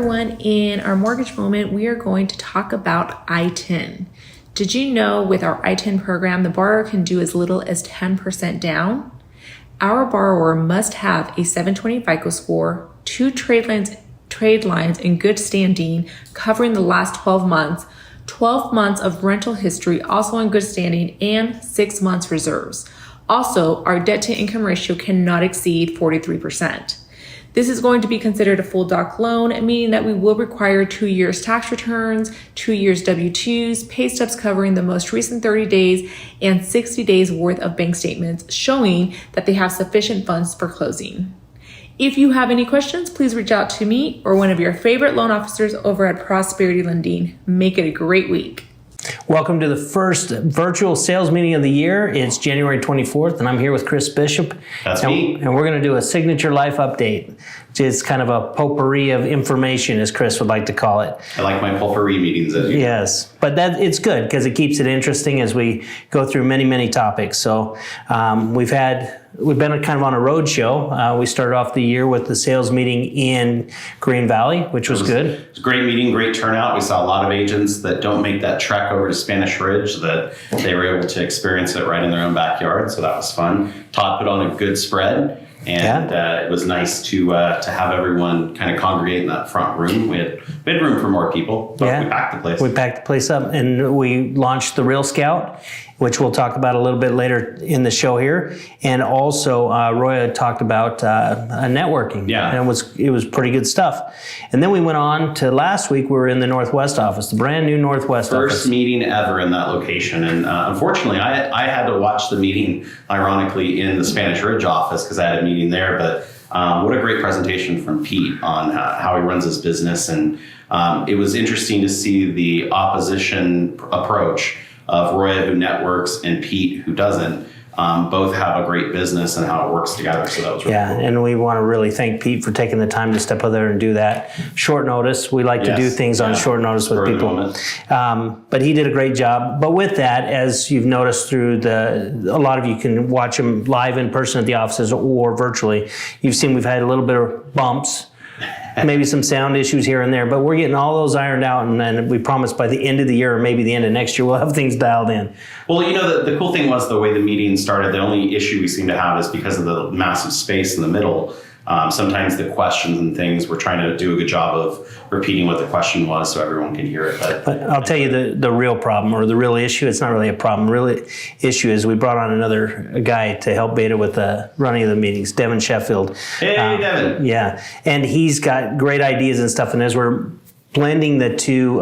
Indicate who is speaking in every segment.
Speaker 1: everyone. In our mortgage moment, we are going to talk about I-10. Did you know with our I-10 program, the borrower can do as little as 10% down? Our borrower must have a 720 FICO score, 2 trade lines in good standing covering the last 12 months, 12 months of rental history also in good standing, and 6 months reserves. Also, our debt to income ratio cannot exceed 43%. This is going to be considered a full doc loan, meaning that we will require 2 years tax returns, 2 years W-2s, pay stubs covering the most recent 30 days, and 60 days worth of bank statements showing that they have sufficient funds for closing. If you have any questions, please reach out to me or one of your favorite loan officers over at Prosperity Lending. Make it a great week.
Speaker 2: Welcome to the first virtual sales meeting of the year. It's January 24th, and I'm here with Chris Bishop.
Speaker 3: That's me.
Speaker 2: And we're going to do a signature life update, which is kind of a potpourri of information, as Chris would like to call it.
Speaker 3: I like my potpourri meetings.
Speaker 2: Yes, but it's good because it keeps it interesting as we go through many, many topics. So we've been kind of on a road show. We started off the year with the sales meeting in Green Valley, which was good.
Speaker 3: It was a great meeting, great turnout. We saw a lot of agents that don't make that trek over to Spanish Ridge, that they were able to experience it right in their own backyard. So that was fun. Todd put on a good spread. And it was nice to have everyone kind of congregate in that front room. We had room for more people, but we packed the place.
Speaker 2: We packed the place up, and we launched the Real Scout, which we'll talk about a little bit later in the show here. And also, Roya talked about networking.
Speaker 3: Yeah.
Speaker 2: And it was pretty good stuff. And then we went on to last week, we were in the Northwest office, the brand new Northwest office.
Speaker 3: First meeting ever in that location. And unfortunately, I had to watch the meeting, ironically, in the Spanish Ridge office because I had a meeting there. But what a great presentation from Pete on how he runs his business. And it was interesting to see the opposition approach of Roya, who networks, and Pete, who doesn't. Both have a great business and how it works together. So that was really cool.
Speaker 2: And we want to really thank Pete for taking the time to step out there and do that. Short notice. We like to do things on short notice with people. But he did a great job. But with that, as you've noticed through a lot of you can watch him live in person at the offices or virtually. You've seen we've had a little bit of bumps. Maybe some sound issues here and there, but we're getting all those ironed out, and then we promise by the end of the year or maybe the end of next year, we'll have things dialed in.
Speaker 3: Well, you know, the cool thing was the way the meeting started, the only issue we seem to have is because of the massive space in the middle. Sometimes the questions and things, we're trying to do a good job of repeating what the question was so everyone can hear it.
Speaker 2: But I'll tell you the real problem, or the real issue, it's not really a problem. The real issue is we brought on another guy to help Beta with the running of the meetings, Devin Sheffield.
Speaker 3: Hey, Devin.
Speaker 2: Yeah, and he's got great ideas and stuff, and as we're blending the two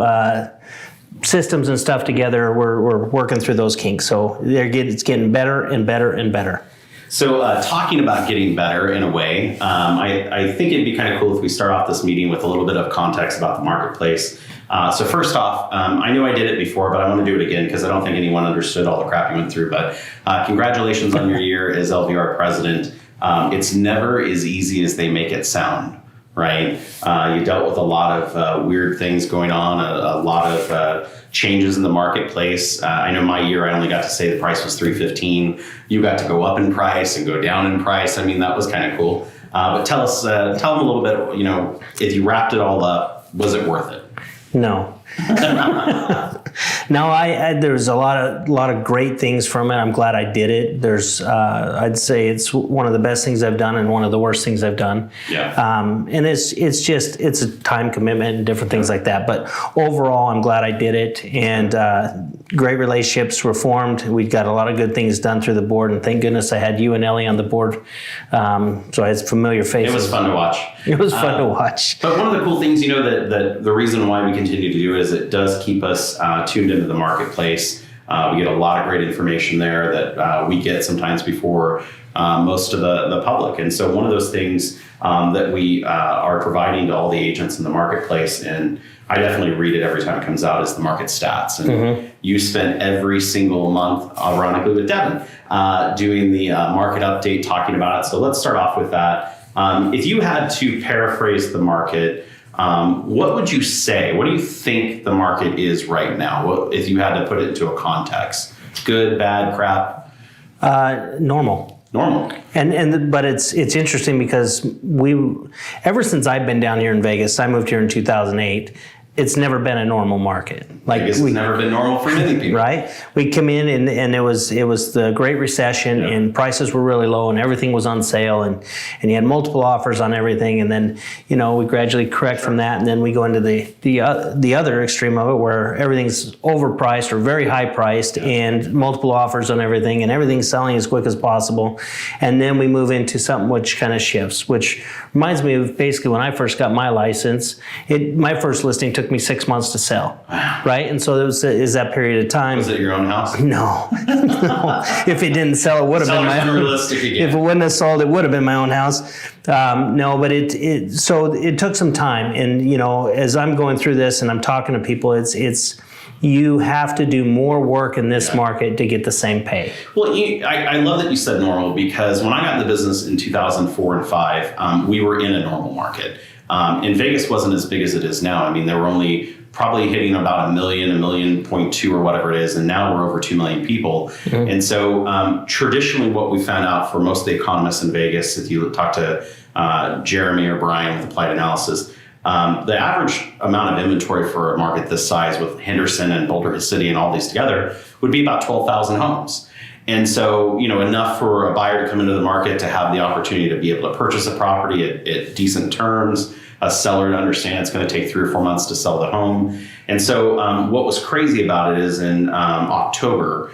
Speaker 2: systems and stuff together, we're working through those kinks. So it's getting better and better and better.
Speaker 3: So talking about getting better in a way, I think it'd be kind of cool if we start off this meeting with a little bit of context about the marketplace. So first off, I knew I did it before, but I want to do it again because I don't think anyone understood all the crap you went through. But congratulations on your year as LVR president. It's never as easy as they make it sound, right? You dealt with a lot of weird things going on, a lot of changes in the marketplace. I know my year, I only got to say the price was $315. You got to go up in price and go down in price. I mean, that was kind of cool. But tell them a little bit, you know, if you wrapped it all up, was it worth it?
Speaker 2: No. No, there's a lot of great things from it. I'm glad I did it. I'd say it's one of the best things I've done and one of the worst things I've done.
Speaker 3: Yeah.
Speaker 2: And it's a time commitment and different things like that. But overall, I'm glad I did it. And great relationships were formed. We got a lot of good things done through the board. And thank goodness I had you and Ellie on the board. So I had familiar faces.
Speaker 3: It was fun to watch.
Speaker 2: It was fun to watch.
Speaker 3: But one of the cool things, you know, that the reason why we continue to do it is it does keep us tuned into the marketplace. We get a lot of great information there that we get sometimes before most of the public. And so one of those things that we are providing to all the agents in the marketplace, and I definitely read it every time it comes out, is the market stats. And you spend every single month, ironically with Devin, doing the market update, talking about it. So let's start off with that. If you had to paraphrase the market, what would you say? What do you think the market is right now? If you had to put it into a context? Good, bad, crap?
Speaker 2: Normal.
Speaker 3: normal.
Speaker 2: But it's interesting because ever since I've been down here in Vegas, I moved here in 2008. It's never been a normal market.
Speaker 3: It's never been normal for many people.
Speaker 2: Right? We come in and it was the Great Recession, and prices were really low and everything was on sale, and you had multiple offers on everything, and then we gradually correct from that, and then we go into the other extreme of it where everything's overpriced or very high priced and multiple offers on everything, and everything's selling as quick as possible, and then we move into something which kind of shifts, which reminds me of basically when I first got my license. My first listing took me 6 months to sell.
Speaker 3: Wow.
Speaker 2: Right? And so is that period of time.
Speaker 3: Was it your own house?
Speaker 2: No. No. If it didn't sell, it would have been my own. Realistic again. If it wouldn't have sold, it would have been my own house. No, but so it took some time. And, as I'm going through this and I'm talking to people, it's you have to do more work in this market to get the same pay.
Speaker 3: Well, I love that you said normal, because when I got in the business in 2004 and 5, we were in a normal market. And Vegas wasn't as big as it is now. I mean, there were only probably hitting about 1.2 million or whatever it is, and now we're over 2 million people. Mm-hmm. And so traditionally what we found out for most of the economists in Vegas, if you talk to Jeremy or Brian with Applied Analysis, the average amount of inventory for a market this size with Henderson and Boulder City and all these together would be about 12,000 homes. And so, enough for a buyer to come into the market to have the opportunity to be able to purchase a property at decent terms, a seller to understand it's going to take 3 or 4 months to sell the home. And so what was crazy about it is in October,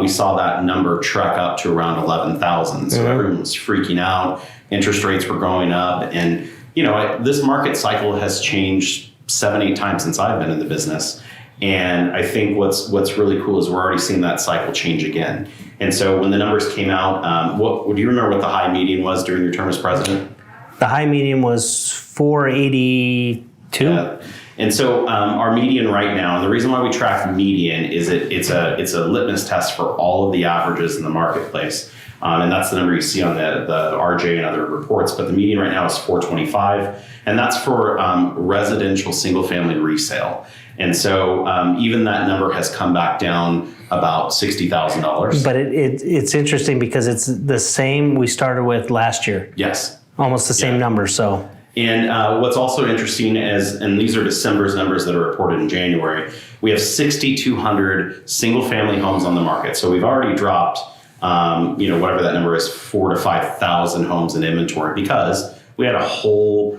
Speaker 3: we saw that number trek up to around 11,000. So everyone was freaking out. Interest rates were going up. And, this market cycle has changed 7-8 times since I've been in the business. And I think what's really cool is we're already seeing that cycle change again. And so when the numbers came out, do you remember what the high median was during your term as president?
Speaker 2: The high median was 482.
Speaker 3: Yeah. And so our median right now, and the reason why we track median is it's a litmus test for all of the averages in the marketplace. And that's the number you see on the RJ and other reports. But the median right now is 425. And that's for residential single family resale. And so even that number has come back down about $60,000.
Speaker 2: But it's interesting because it's the same we started with last year.
Speaker 3: Yes.
Speaker 2: Almost the same number. So.
Speaker 3: And what's also interesting is, and these are December's numbers that are reported in January, we have 6,200 single family homes on the market. So we've already dropped, whatever that number is, 4,000 to 5,000 homes in inventory, because we had a whole,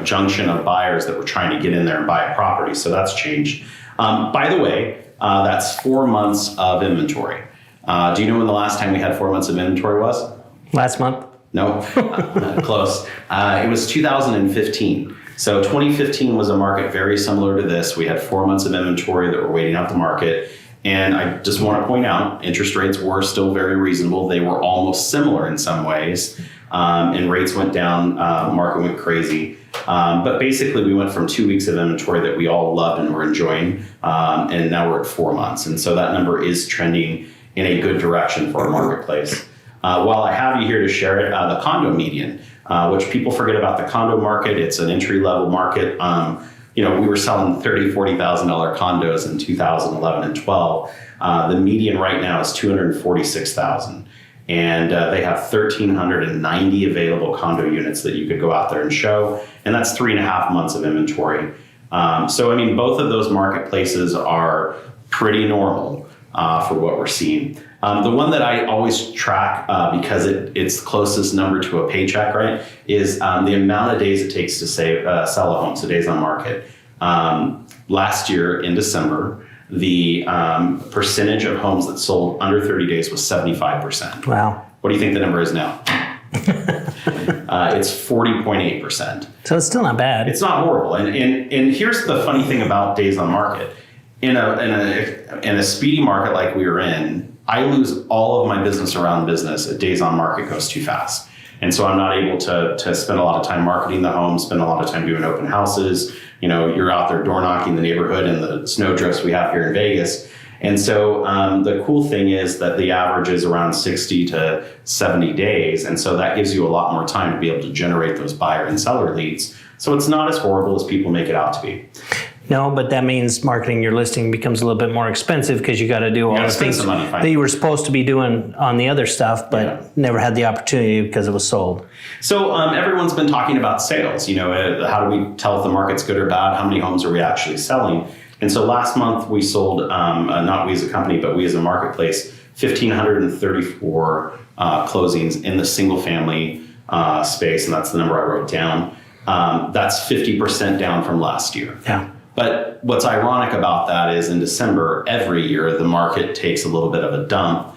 Speaker 3: junction of buyers that were trying to get in there and buy a property. So that's changed. By the way, that's 4 months of inventory. Do you know when the last time we had 4 months of inventory was?
Speaker 2: Last month?
Speaker 3: No, close. It was 2015. So 2015 was a market very similar to this. We had 4 months of inventory that were waiting out the market. And I just want to point out, interest rates were still very reasonable. They were almost similar in some ways. And rates went down, market went crazy. But basically we went from 2 weeks of inventory that we all loved and were enjoying, and now we're at 4 months. And so that number is trending in a good direction for our marketplace. While I have you here to share it, the condo median, which people forget about the condo market. It's an entry-level market. We were selling $30,000, $40,000 condos in 2011 and 12. The median right now is $246,000. And they have 1,390 available condo units that you could go out there and show. And that's 3.5 months of inventory. Both of those marketplaces are pretty normal for what we're seeing. The one that I always track because it's the closest number to a paycheck, right, is the amount of days it takes to sell a home, so days on market. Last year in December, the percentage of homes that sold under 30 days was 75%.
Speaker 2: Wow.
Speaker 3: What do you think the number is now? It's 40.8%.
Speaker 2: So it's still not bad.
Speaker 3: It's not horrible. And here's the funny thing about days on market. In a speedy market like we were in, I lose all of my business around business if days on market goes too fast. And so I'm not able to spend a lot of time marketing the home, spend a lot of time doing open houses. You're out there door knocking the neighborhood and the snow drifts we have here in Vegas. And so the cool thing is that the average is around 60 to 70 days. And so that gives you a lot more time to be able to generate those buyer and seller leads. So it's not as horrible as people make it out to be.
Speaker 2: No, but that means marketing your listing becomes a little bit more expensive because you got to do all the things that you were supposed to be doing on the other stuff, but never had the opportunity because it was sold.
Speaker 3: So everyone's been talking about sales. How do we tell if the market's good or bad? How many homes are we actually selling? And so last month we sold, not we as a company, but we as a marketplace, 1,534 closings in the single family space, and that's the number I wrote down. That's 50% down from last year.
Speaker 2: Yeah.
Speaker 3: But what's ironic about that is in December, every year, the market takes a little bit of a dump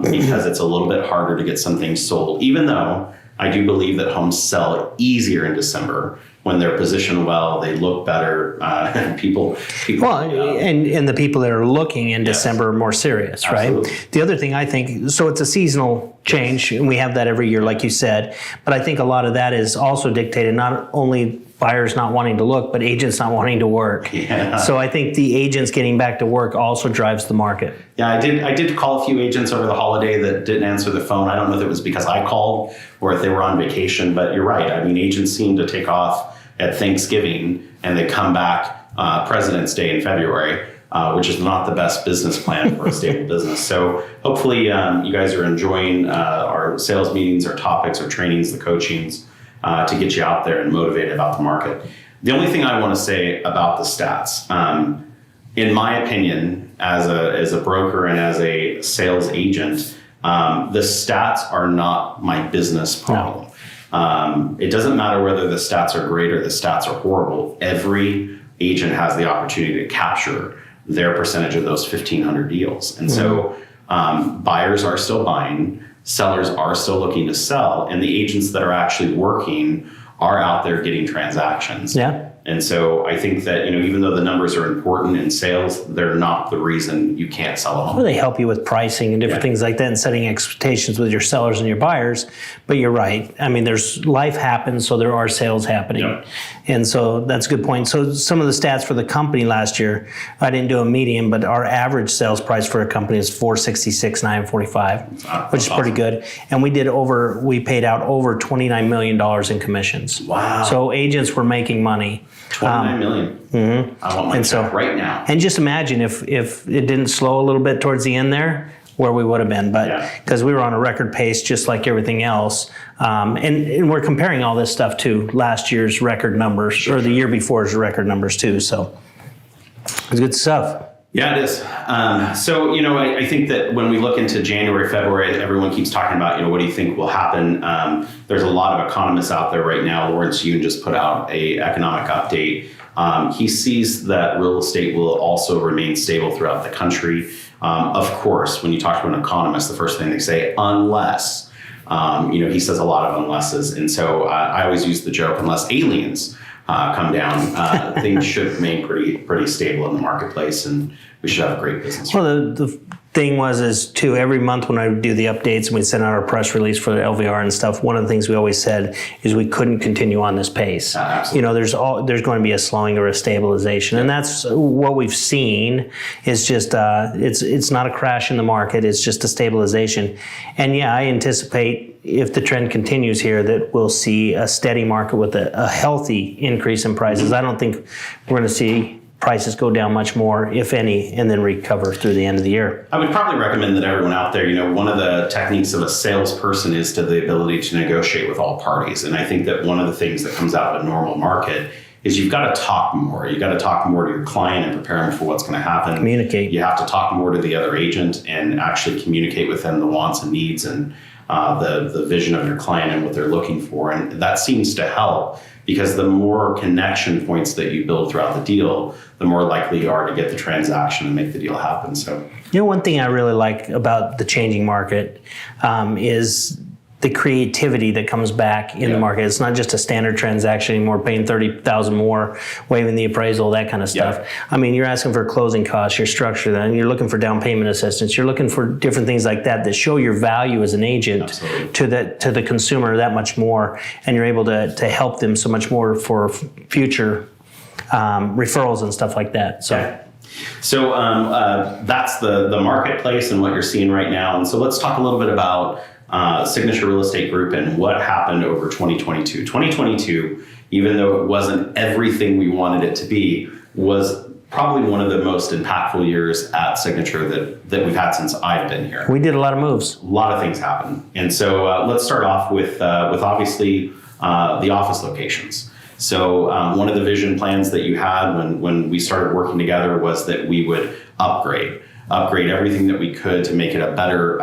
Speaker 3: because it's a little bit harder to get some things sold, even though I do believe that homes sell easier in December when they're positioned well, they look better, and people.
Speaker 2: And the people that are looking in December are more serious,
Speaker 3: Absolutely.
Speaker 2: right? The other thing I think, so it's a seasonal change, and we have that every year, like you said, but I think a lot of that is also dictated not only buyers not wanting to look, but agents not wanting to work.
Speaker 3: Yeah.
Speaker 2: So I think the agents getting back to work also drives the market.
Speaker 3: Yeah, I did call a few agents over the holiday that didn't answer the phone. I don't know if it was because I called or if they were on vacation, but you're right. I mean, agents seem to take off at Thanksgiving and they come back President's Day in February, which is not the best business plan for a stable business. So hopefully you guys are enjoying our sales meetings, our topics, our trainings, the coachings, to get you out there and motivated about the market. The only thing I want to say about the stats, in my opinion, as a broker and as a sales agent, the stats are not my business problem. No. It doesn't matter whether the stats are great or the stats are horrible. Every agent has the opportunity to capture their percentage of those 1,500 deals. And so buyers are still buying. Sellers are still looking to sell, and the agents that are actually working are out there getting transactions.
Speaker 2: Yeah.
Speaker 3: And so I think that, even though the numbers are important in sales, they're not the reason you can't sell a home.
Speaker 2: Well, they help you with pricing and different things like that and setting expectations with your sellers and your buyers. But you're right. I mean, life happens, so there are sales happening. Yep. And so that's a good point. So some of the stats for the company last year, I didn't do a median, but our average sales price for a company is $466,945, which is pretty good. And we paid out over $29 million in commissions.
Speaker 3: Wow.
Speaker 2: So agents were making money.
Speaker 3: $29 million. Mm-hmm. I want my check right now.
Speaker 2: And just imagine if it didn't slow a little bit towards the end there, where we would have been. But because we were on a record pace, just like everything else. And we're comparing all this stuff to last year's record numbers or the year before's record numbers too. So it's good stuff.
Speaker 3: Yeah, it is. So, I think that when we look into January, February, everyone keeps talking about, what do you think will happen? There's a lot of economists out there right now. Lawrence Yun just put out an economic update. He sees that real estate will also remain stable throughout the country. Of course, when you talk to an economist, the first thing they say, unless, he says a lot of unlesses. And so I always use the joke, unless aliens come down, things should remain pretty stable in the marketplace, and we should have a great business.
Speaker 2: Well, the thing is too, every month when I do the updates and we send out our press release for the LVR and stuff, one of the things we always said is we couldn't continue on this pace.
Speaker 3: Absolutely.
Speaker 2: There's going to be a slowing or a stabilization, and that's what we've seen. Is just it's not a crash in the market; it's just a stabilization. And I anticipate, if the trend continues here, that we'll see a steady market with a healthy increase in prices. I don't think we're going to see prices go down much more, if any, and then recover through the end of the year.
Speaker 3: I would probably recommend that everyone out there, one of the techniques of a salesperson is the ability to negotiate with all parties. And I think that one of the things that comes out of a normal market is you've got to talk more. You've got to talk more to your client and prepare them for what's going to happen.
Speaker 2: Communicate.
Speaker 3: You have to talk more to the other agent and actually communicate with them the wants and needs and the vision of your client and what they're looking for. And that seems to help, because the more connection points that you build throughout the deal, the more likely you are to get the transaction and make the deal happen. So,
Speaker 2: one thing I really like about the changing market is the creativity that comes back in the market. It's not just a standard transaction anymore, paying $30,000 more, waiving the appraisal, that kind of stuff. I mean, you're asking for closing costs, your structure, then you're looking for down payment assistance. You're looking for different things like that show your value as an agent to the consumer that much more, and you're able to help them so much more for future referrals and stuff like that.
Speaker 3: So that's the marketplace and what you're seeing right now. And so let's talk a little bit about Signature Real Estate Group and what happened over 2022. 2022, even though it wasn't everything we wanted it to be, was probably one of the most impactful years at Signature that we've had since I've been here.
Speaker 2: We did a lot of moves.
Speaker 3: A lot of things happened. And so let's start off with obviously the office locations. So one of the vision plans that you had when we started working together was that we would upgrade everything that we could to make it a better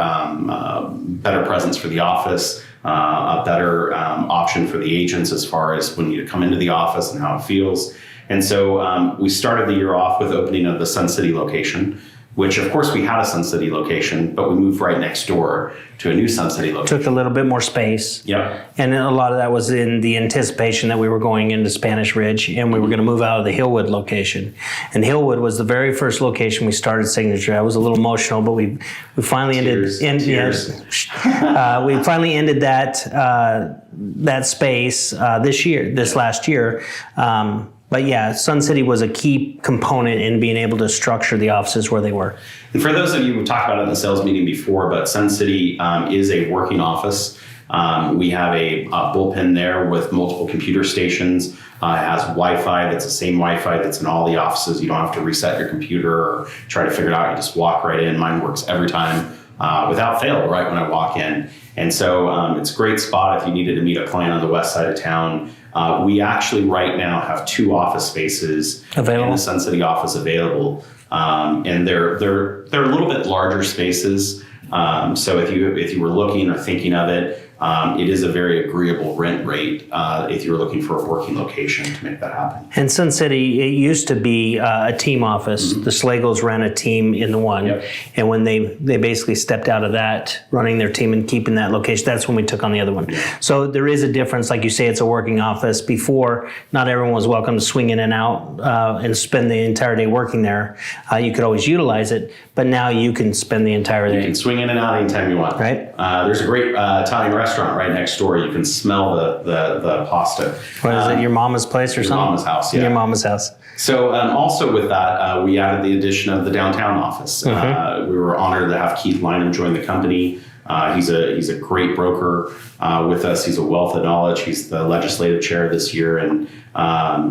Speaker 3: presence for the office, a better option for the agents as far as when you come into the office and how it feels. And so we started the year off with opening of the Sun City location, which of course we had a Sun City location, but we moved right next door to a new Sun City location.
Speaker 2: Took a little bit more space.
Speaker 3: Yep.
Speaker 2: And a lot of that was in the anticipation that we were going into Spanish Ridge and we were going to move out of the Hillwood location. And Hillwood was the very first location we started Signature. I was a little emotional, but we finally
Speaker 3: Tears.
Speaker 2: we finally ended that space this last year. But yeah, Sun City was a key component in being able to structure the offices where they were.
Speaker 3: And for those of you who talked about it in the sales meeting before, but Sun City is a working office. We have a bullpen there with multiple computer stations. It has Wi-Fi that's the same Wi-Fi that's in all the offices. You don't have to reset your computer or try to figure it out. You just walk right in. Mine works every time without fail right when I walk in. And so it's a great spot if you needed to meet a client on the west side of town. We actually right now have 2 office spaces
Speaker 2: available
Speaker 3: in the Sun City office available, and they're a little bit larger spaces. So if you were looking or thinking of it, it is a very agreeable rent rate if you're looking for a working location to make that happen.
Speaker 2: And Sun City, it used to be a team office. The Slagles ran a team in the one.
Speaker 3: Yep.
Speaker 2: And when they basically stepped out of that, running their team and keeping that location, that's when we took on the other one. So there is a difference. Like you say, it's a working office. Before, not everyone was welcome to swing in and out and spend the entire day working there. You could always utilize it, but now you can spend the entire day.
Speaker 3: You can swing in and out anytime you want.
Speaker 2: Right.
Speaker 3: There's a great Italian restaurant right next door. You can smell the pasta.
Speaker 2: What is it, your mama's place or something?
Speaker 3: Mama's house, yeah.
Speaker 2: Your mama's house.
Speaker 3: So also with that, we added the addition of the downtown office.
Speaker 2: Mm-hmm.
Speaker 3: We were honored to have Keith Lynham join the company. He's a great broker with us. He's a wealth of knowledge. He's the legislative chair this year, and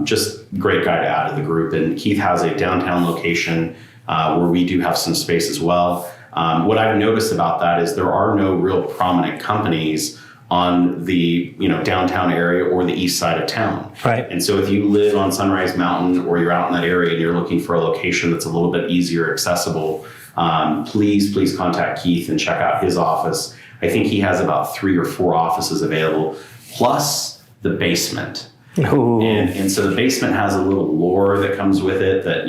Speaker 3: just great guy to add to the group. And Keith has a downtown location where we do have some space as well. What I've noticed about that is there are no real prominent companies on the downtown area or the east side of town.
Speaker 2: Right.
Speaker 3: And so if you live on Sunrise Mountain or you're out in that area and you're looking for a location that's a little bit easier accessible, please contact Keith and check out his office. I think he has about 3 or 4 offices available, plus the basement. And so the basement has a little lore that comes with it that,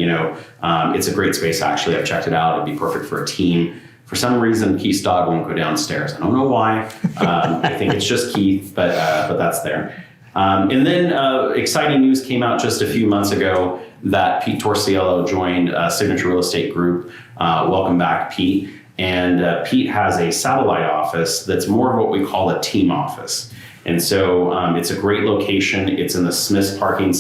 Speaker 3: it's a great space. Actually, I've checked it out. It'd be perfect for a team. For some reason, Keith's dog won't go downstairs. I don't know why. I think it's just Keith, but that's there. And then exciting news came out just a few months ago that Pete Torciello joined Signature Real Estate Group. Welcome back, Pete. And Pete has a satellite office that's more of what we call a team office. And so it's a great location. It's in the Smith's parking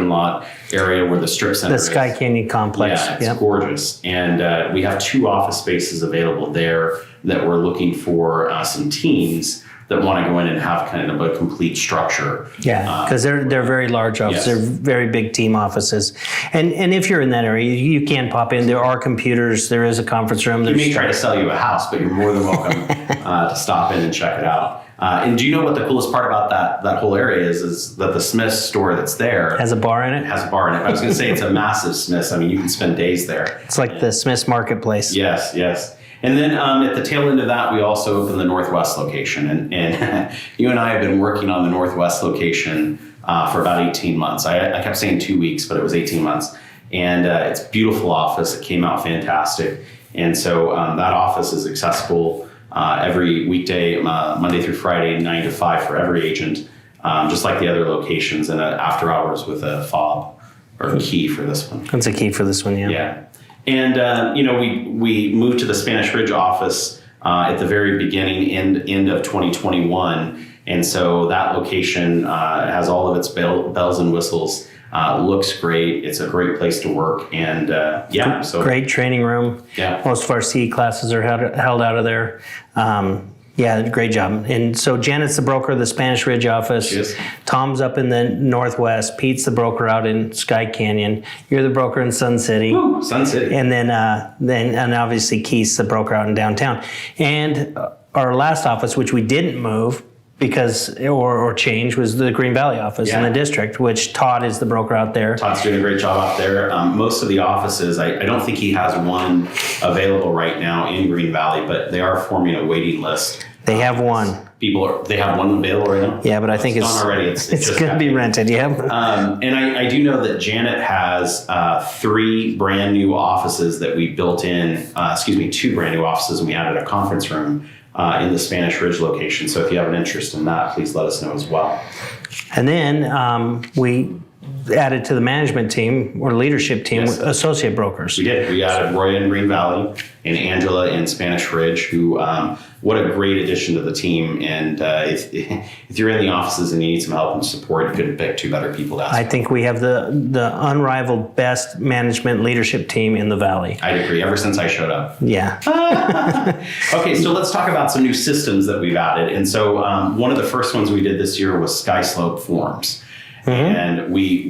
Speaker 3: lot area where the strip center is.
Speaker 2: The Sky Canyon complex.
Speaker 3: Yeah, it's gorgeous. And we have 2 office spaces available there that we're looking for some teams that want to go in and have kind of a complete structure.
Speaker 2: Yeah, because they're very large offices.
Speaker 3: Yes.
Speaker 2: They're very big team offices. And if you're in that area, you can pop in. There are computers. There is a conference room.
Speaker 3: We may try to sell you a house, but you're more than welcome to stop in and check it out. And do you know what the coolest part about that whole area is that the Smith's store that's there
Speaker 2: has a bar in it?
Speaker 3: Has a bar in it. I was going to say it's a massive Smith's. I mean, you can spend days there.
Speaker 2: It's like the Smith's Marketplace.
Speaker 3: Yes. And then at the tail end of that, we also opened the Northwest location. And you and I have been working on the Northwest location for about 18 months. I kept saying 2 weeks, but it was 18 months. And it's a beautiful office. It came out fantastic. And so that office is accessible every weekday, Monday through Friday, 9 to 5 for every agent, just like the other locations, and after hours with a fob or a key for this one.
Speaker 2: That's a key for this one, yeah.
Speaker 3: Yeah. And, we moved to the Spanish Ridge office at the very beginning, end of 2021. And so that location has all of its bells and whistles. Looks great. It's a great place to work. And so
Speaker 2: great training room.
Speaker 3: Yeah.
Speaker 2: Most of our CE classes are held out of there. Yeah, great job. And so Janet's the broker of the Spanish Ridge office.
Speaker 3: Yes.
Speaker 2: Tom's up in the Northwest. Pete's the broker out in Sky Canyon. You're the broker in Sun City.
Speaker 3: Woo, Sun City.
Speaker 2: And then obviously Keith's the broker out in downtown. And our last office, which we didn't move because or change, was the Green Valley office in the district, which Todd is the broker out there.
Speaker 3: Todd's doing a great job out there. Most of the offices, I don't think he has one available right now in Green Valley, but they are forming a waiting list.
Speaker 2: They have one.
Speaker 3: They have one available right now?
Speaker 2: Yeah, but I think it's
Speaker 3: gone already. It's just
Speaker 2: going to be rented, yeah.
Speaker 3: And I do know that Janet has 3 brand new offices that we built in, 2 brand new offices, and we added a conference room in the Spanish Ridge location. So if you have an interest in that, please let us know as well.
Speaker 2: And then we added to the management team or leadership team associate brokers.
Speaker 3: We did. We added Roy in Green Valley and Angela in Spanish Ridge, who what a great addition to the team. And if you're in the offices and you need some help and support, you couldn't pick 2 better people to ask.
Speaker 2: I think we have the unrivaled best management leadership team in the Valley.
Speaker 3: I'd agree. Ever since I showed up.
Speaker 2: Yeah.
Speaker 3: Okay, so let's talk about some new systems that we've added. And so one of the first ones we did this year was SkySlope Forms. And we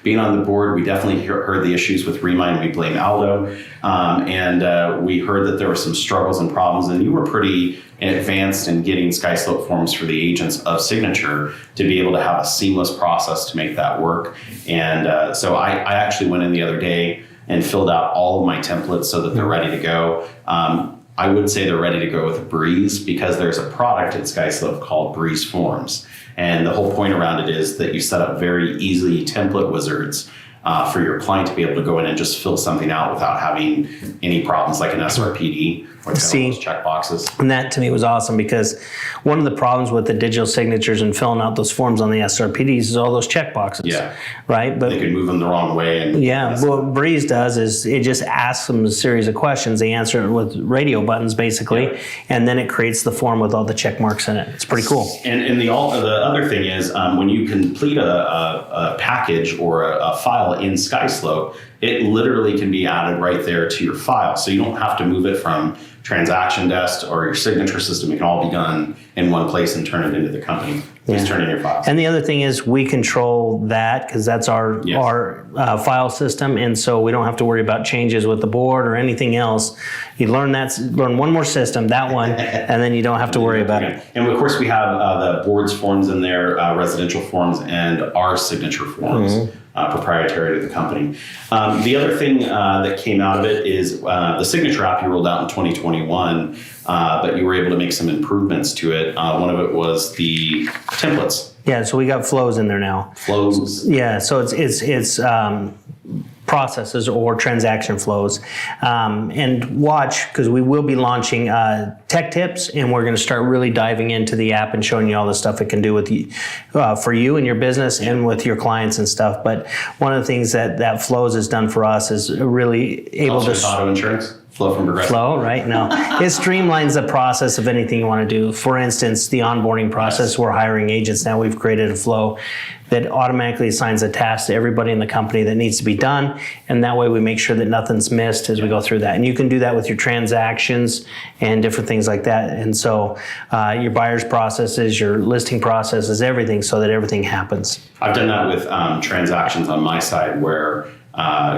Speaker 3: being on the board, we definitely heard the issues with Remind. We blame Aldo. And we heard that there were some struggles and problems. And you were pretty advanced in getting SkySlope Forms for the agents of Signature to be able to have a seamless process to make that work. And so I actually went in the other day and filled out all of my templates so that they're ready to go. I would say they're ready to go with Breeze because there's a product at SkySlope called Breeze Forms. And the whole point around it is that you set up very easy template wizards for your client to be able to go in and just fill something out without having any problems like an SRPD or those checkboxes.
Speaker 2: And that to me was awesome because one of the problems with the digital signatures and filling out those forms on the SRPDs is all those checkboxes.
Speaker 3: Yeah.
Speaker 2: Right? But
Speaker 3: they could move them the wrong way. And
Speaker 2: what Breeze does is it just asks them a series of questions. They answer it with radio buttons basically, and then it creates the form with all the check marks in it. It's pretty cool.
Speaker 3: And the other thing is when you complete a package or a file in SkySlope, it literally can be added right there to your file. So you don't have to move it from transaction desk or your signature system. It can all be done in one place and turn it into the company. Just turn in your files.
Speaker 2: And the other thing is we control that because that's our file system, and so we don't have to worry about changes with the board or anything else. You learn one more system, that one, and then you don't have to worry about it.
Speaker 3: And of course, we have the board's forms in there, residential forms, and our signature forms. Proprietary to the company. The other thing that came out of it is the signature app you rolled out in 2021, but you were able to make some improvements to it. One of it was the templates.
Speaker 2: Yeah, so we got flows in there now.
Speaker 3: Flows.
Speaker 2: Yeah, so it's processes or transaction flows. And watch, because we will be launching tech tips, and we're going to start really diving into the app and showing you all the stuff it can do with you, for you and your business and with your clients and stuff. But one of the things that Flows has done for us is really able to...
Speaker 3: auto insurance? Flow from Progressive.
Speaker 2: Flow, right? No. It streamlines the process of anything you want to do. For instance, the onboarding process, we're hiring agents now. We've created a flow that automatically assigns a task to everybody in the company that needs to be done. And that way we make sure that nothing's missed as we go through that. And you can do that with your transactions and different things like that. And so your buyer's processes, your listing processes, everything, so that everything happens.
Speaker 3: I've done that with transactions on my side where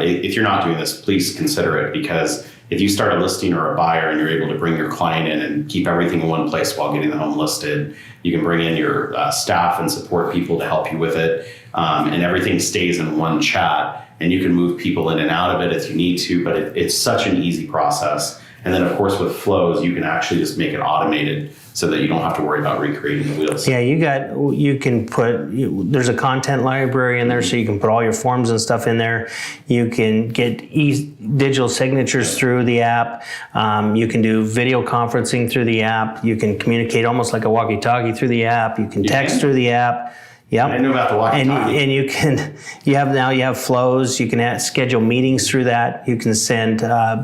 Speaker 3: if you're not doing this, please consider it, because if you start a listing or a buyer and you're able to bring your client in and keep everything in one place while getting the home listed, you can bring in your staff and support people to help you with it. And everything stays in one chat, and you can move people in and out of it if you need to, but it's such an easy process. And then of course with Flows, you can actually just make it automated so that you don't have to worry about recreating the wheels.
Speaker 2: Yeah, you can put, there's a content library in there, so you can put all your forms and stuff in there. You can get digital signatures through the app. You can do video conferencing through the app. You can communicate almost like a walkie-talkie through the app. You can text through the app. Yep.
Speaker 3: I knew about the walkie-talkie.
Speaker 2: And you have Flows. You can schedule meetings through that. You can send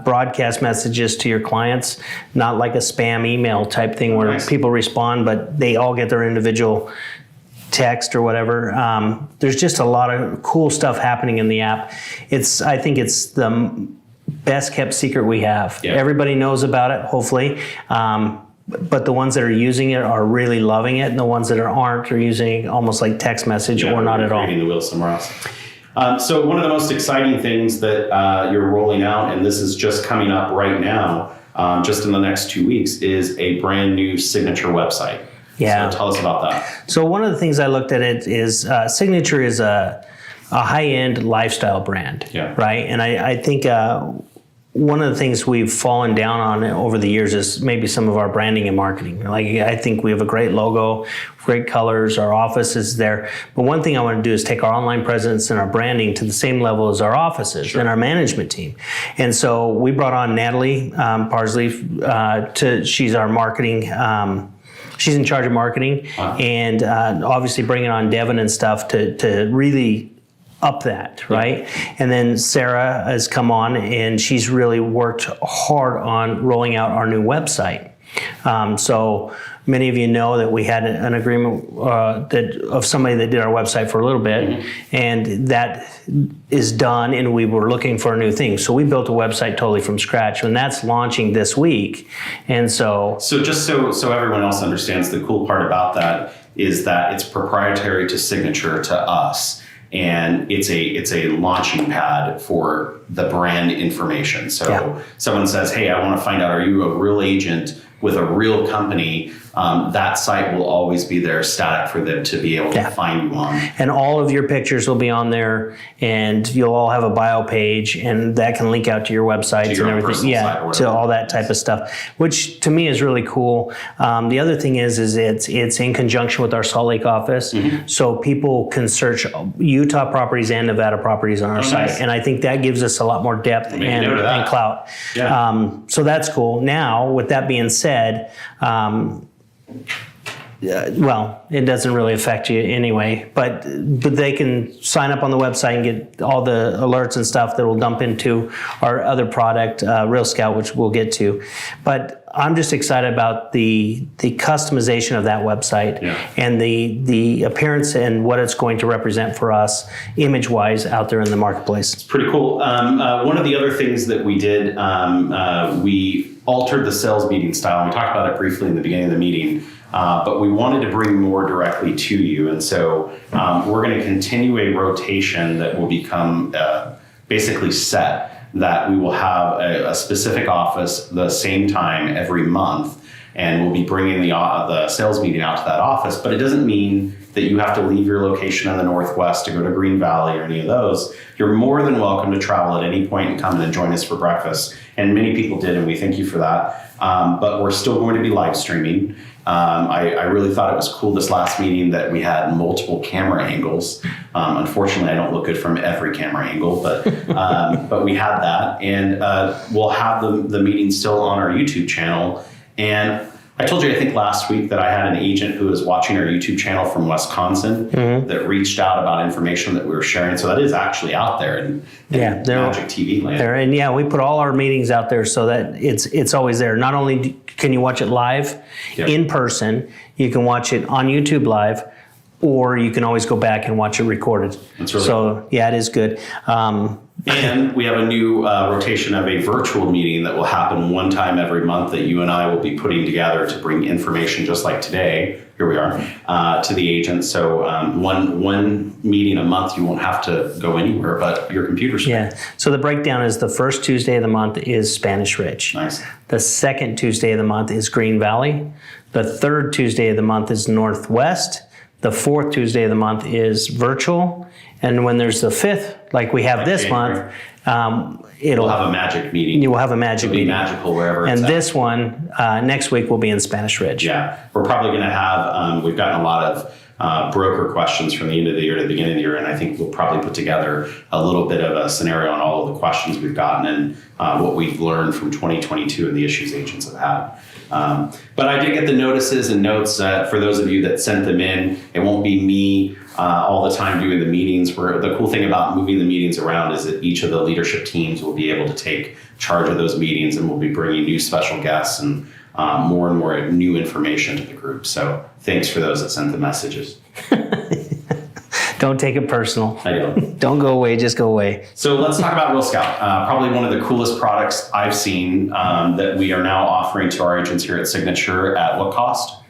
Speaker 2: broadcast messages to your clients, not like a spam email type thing where people respond, but they all get their individual text or whatever. There's just a lot of cool stuff happening in the app. I think it's the best kept secret we have.
Speaker 3: Yeah.
Speaker 2: Everybody knows about it, hopefully. but the ones that are using it are really loving it, and the ones that aren't are using it almost like text message or not at all.
Speaker 3: Creating the wheel somewhere else. So one of the most exciting things that you're rolling out, and this is just coming up right now, just in the next 2 weeks, is a brand new Signature website.
Speaker 2: Yeah.
Speaker 3: So tell us about that.
Speaker 2: So one of the things I looked at it is Signature is a high-end lifestyle brand, right? And I think one of the things we've fallen down on over the years is maybe some of our branding and marketing. Like, I think we have a great logo, great colors, our office is there. But one thing I want to do is take our online presence and our branding to the same level as our offices and our management team. And so we brought on Natalie Parsley she's our marketing, she's in charge of marketing, and obviously bringing on Devin and stuff to really up that, right? And then Sarah has come on, and she's really worked hard on rolling out our new website. So many of you know that we had an agreement of somebody that did our website for a little bit, and that is done, and we were looking for a new thing. So we built a website totally from scratch, and that's launching this week. And so
Speaker 3: just so everyone else understands, the cool part about that is that it's proprietary to Signature, to us. And it's a launching pad for the brand information. So someone says, hey, I want to find out, are you a real agent with a real company? That site will always be there static for them to be able to find you on.
Speaker 2: And all of your pictures will be on there, and you'll all have a bio page, and that can link out to your websites and everything. Yeah, to all that type of stuff, which to me is really cool. The other thing is it's in conjunction with our Salt Lake office, so people can search Utah properties and Nevada properties on our site. Nice. And I think that gives us a lot more depth and clout. Yeah. So that's cool. Now, with that being said, well, it doesn't really affect you anyway, but they can sign up on the website and get all the alerts and stuff that will dump into our other product, Real Scout, which we'll get to. But I'm just excited about the customization of that website and the appearance and what it's going to represent for us image-wise out there in the marketplace.
Speaker 3: It's pretty cool. One of the other things that we did, we altered the sales meeting style. We talked about it briefly in the beginning of the meeting. But we wanted to bring more directly to you. And so we're going to continue a rotation that will become basically set, that we will have a specific office the same time every month. And we'll be bringing the sales meeting out to that office. But it doesn't mean that you have to leave your location in the Northwest to go to Green Valley or any of those. You're more than welcome to travel at any point and come in and join us for breakfast. And many people did, and we thank you for that. But we're still going to be live streaming. I really thought it was cool this last meeting that we had multiple camera angles. Unfortunately, I don't look good from every camera angle, but we had that. And we'll have the meeting still on our YouTube channel. And I told you, I think last week, that I had an agent who was watching our YouTube channel from Wisconsin that reached out about information that we were sharing. So that is actually out there in Magic TV land.
Speaker 2: And we put all our meetings out there so that it's always there. Not only can you watch it live in person, you can watch it on YouTube live, or you can always go back and watch it recorded.
Speaker 3: That's really cool.
Speaker 2: It is good.
Speaker 3: And we have a new rotation of a virtual meeting that will happen one time every month that you and I will be putting together to bring information, just like today. Here we are, to the agents. So one meeting a month, you won't have to go anywhere but your computer screen.
Speaker 2: Yeah. So the breakdown is the first Tuesday of the month is Spanish Ridge.
Speaker 3: Nice.
Speaker 2: The second Tuesday of the month is Green Valley. The third Tuesday of the month is Northwest. The fourth Tuesday of the month is virtual. And when there's the fifth, like we have this month, we'll
Speaker 3: have a magic meeting.
Speaker 2: You will have a magic meeting.
Speaker 3: It'll be magical wherever
Speaker 2: it's
Speaker 3: at.
Speaker 2: This one, next week, will be in Spanish Ridge.
Speaker 3: Yeah. We're probably going to have, we've gotten a lot of broker questions from the end of the year to the beginning of the year, and I think we'll probably put together a little bit of a scenario on all of the questions we've gotten and what we've learned from 2022 and the issues agents have had. But I did get the notices and notes for those of you that sent them in. It won't be me all the time doing the meetings. The cool thing about moving the meetings around is that each of the leadership teams will be able to take charge of those meetings, and we'll be bringing new special guests and more and more new information to the group. So thanks for those that sent the messages.
Speaker 2: Don't take it personal.
Speaker 3: I don't.
Speaker 2: Don't go away, just go away.
Speaker 3: So let's talk about Real Scout. Probably one of the coolest products I've seen that we are now offering to our agents here at Signature. At what cost?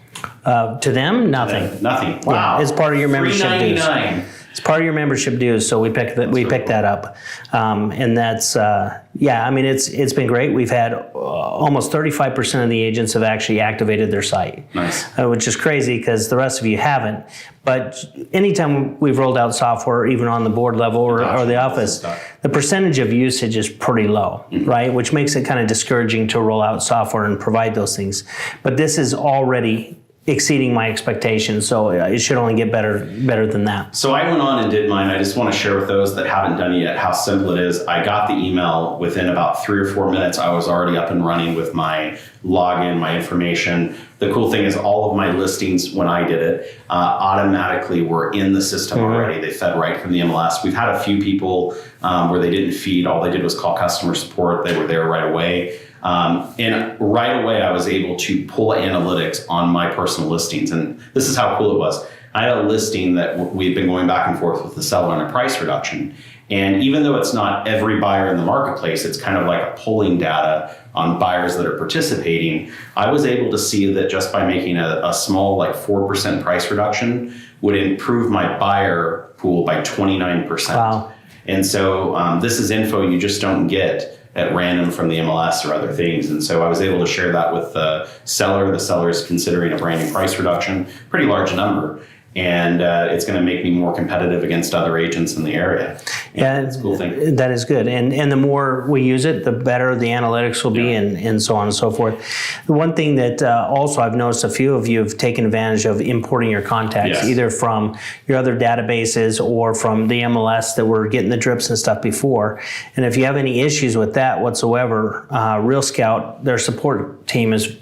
Speaker 2: To them, nothing.
Speaker 3: Nothing. Wow.
Speaker 2: Yeah, it's part of your membership dues.
Speaker 3: $3.99.
Speaker 2: It's part of your membership dues, so we picked that up, and that's I mean it's been great. We've had almost 35% of the agents have actually activated their site,
Speaker 3: Nice.
Speaker 2: Which is crazy because the rest of you haven't. But anytime we've rolled out software, even on the board level or the office, the percentage of usage is pretty low, right? Which makes it kind of discouraging to roll out software and provide those things. But this is already exceeding my expectations, so it should only get better than that.
Speaker 3: So I went on and did mine. I just want to share with those that haven't done it yet how simple it is. I got the email within about 3 or 4 minutes. I was already up and running with my login, my information. The cool thing is all of my listings when I did it automatically were in the system already. They fed right from the MLS. We've had a few people where they didn't feed. All they did was call customer support. They were there right away. And right away, I was able to pull analytics on my personal listings. And this is how cool it was. I had a listing that we've been going back and forth with the seller on a price reduction. And even though it's not every buyer in the marketplace, it's kind of like a polling data on buyers that are participating. I was able to see that just by making a small, like 4% price reduction would improve my buyer pool by 29%.
Speaker 2: Wow.
Speaker 3: And so this is info you just don't get at random from the MLS or other things. And so I was able to share that with the seller. The seller is considering a brand new price reduction, pretty large number. And it's going to make me more competitive against other agents in the area.
Speaker 2: Yeah,
Speaker 3: it's a cool thing.
Speaker 2: That is good. And the more we use it, the better the analytics will be, and so on and so forth. The one thing that also I've noticed a few of you have taken advantage of importing your contacts, either from your other databases or from the MLS that were getting the drips and stuff before. And if you have any issues with that whatsoever, Real Scout, their support team is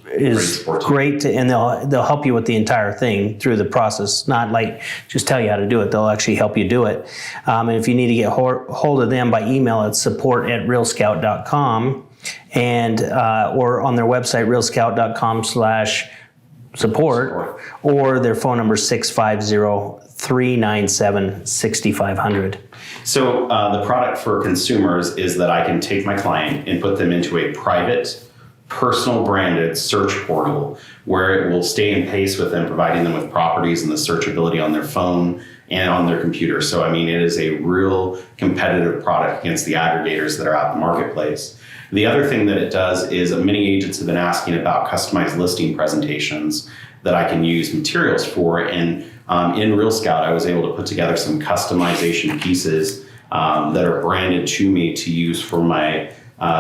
Speaker 2: great, and they'll help you with the entire thing through the process. Not like just tell you how to do it; they'll actually help you do it. And if you need to get hold of them by email, it's support@realscout.com, and or on their website realscout.com/support, or their phone number 650-397-6500.
Speaker 3: So the product for consumers is that I can take my client and put them into a private, personal branded search portal where it will stay in pace with them, providing them with properties and the searchability on their phone and on their computer. So, I mean, it is a real competitive product against the aggregators that are out in the marketplace. The other thing that it does is many agents have been asking about customized listing presentations that I can use materials for. And in Real Scout, I was able to put together some customization pieces that are branded to me to use for my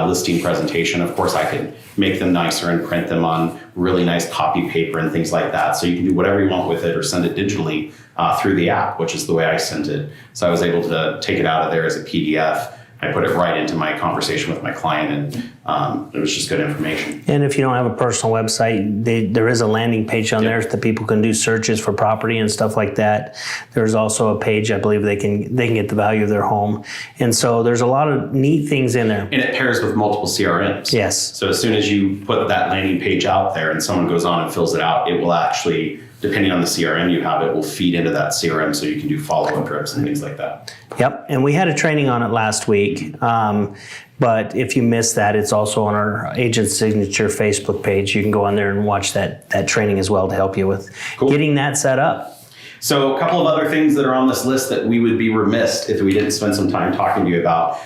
Speaker 3: listing presentation. Of course, I could make them nicer and print them on really nice copy paper and things like that. So you can do whatever you want with it or send it digitally through the app, which is the way I sent it. So I was able to take it out of there as a PDF. I put it right into my conversation with my client, and it was just good information.
Speaker 2: And if you don't have a personal website, there is a landing page on there that people can do searches for property and stuff like that. There's also a page, I believe, they can get the value of their home. And so there's a lot of neat things in there.
Speaker 3: And it pairs with multiple CRMs.
Speaker 2: Yes.
Speaker 3: So as soon as you put that landing page out there and someone goes on and fills it out, it will actually, depending on the CRM you have, it will feed into that CRM so you can do follow-up drips and things like that.
Speaker 2: Yep, and we had a training on it last week, but if you missed that, it's also on our Agent Signature Facebook page. You can go on there and watch that training as well to help you with getting that set up.
Speaker 3: So a couple of other things that are on this list that we would be remiss if we didn't spend some time talking to you about.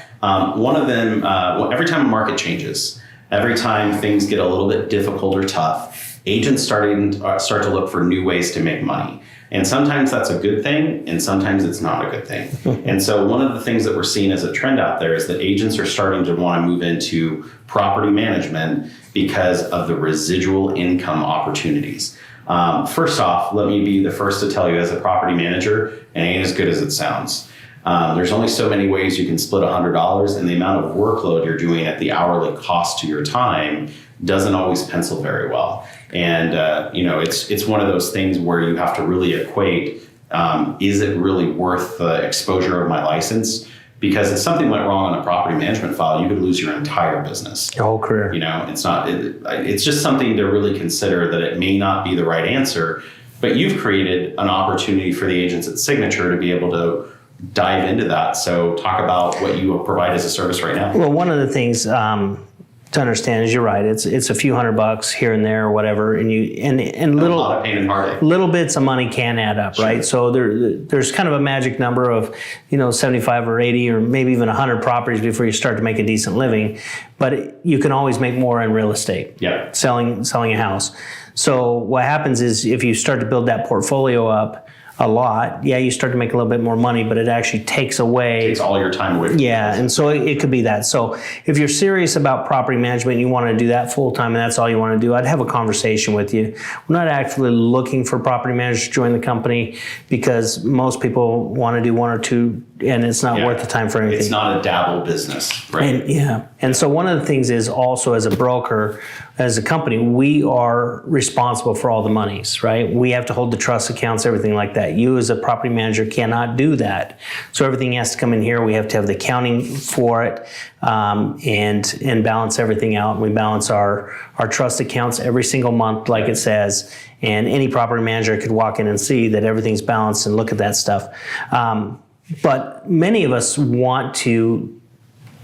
Speaker 3: One of them, every time a market changes, every time things get a little bit difficult or tough, agents start to look for new ways to make money. And sometimes that's a good thing, and sometimes it's not a good thing. And so one of the things that we're seeing as a trend out there is that agents are starting to want to move into property management because of the residual income opportunities. First off, let me be the first to tell you, as a property manager, it ain't as good as it sounds. There's only so many ways you can split $100, and the amount of workload you're doing at the hourly cost to your time doesn't always pencil very well. And it's one of those things where you have to really equate, is it really worth the exposure of my license? Because if something went wrong on a property management file, you could lose your entire business.
Speaker 2: Your whole career.
Speaker 3: It's just something to really consider, that it may not be the right answer. But you've created an opportunity for the agents at Signature to be able to dive into that. So talk about what you provide as a service right now.
Speaker 2: Well, one of the things to understand is you're right. It's a few $100 here and there or whatever, and little,
Speaker 3: a lot of pain and heartache.
Speaker 2: Little bits of money can add up, right? So there's kind of a magic number of 75 or 80 or maybe even 100 properties before you start to make a decent living. But you can always make more in real estate.
Speaker 3: Yeah.
Speaker 2: Selling a house. So what happens is if you start to build that portfolio up a lot, you start to make a little bit more money, but it actually takes all your time away from and so it could be that. So if you're serious about property management and you want to do that full time and that's all you want to do, I'd have a conversation with you. We're not actively looking for property managers to join the company because most people want to do one or two and it's not worth the time for anything.
Speaker 3: It's not a dabble business, right?
Speaker 2: And so one of the things is also as a broker, as a company, we are responsible for all the monies, right? We have to hold the trust accounts, everything like that. You as a property manager cannot do that. So everything has to come in here. We have to have the accounting for it and balance everything out. We balance our trust accounts every single month, like it says. And any property manager could walk in and see that everything's balanced and look at that stuff. But many of us want to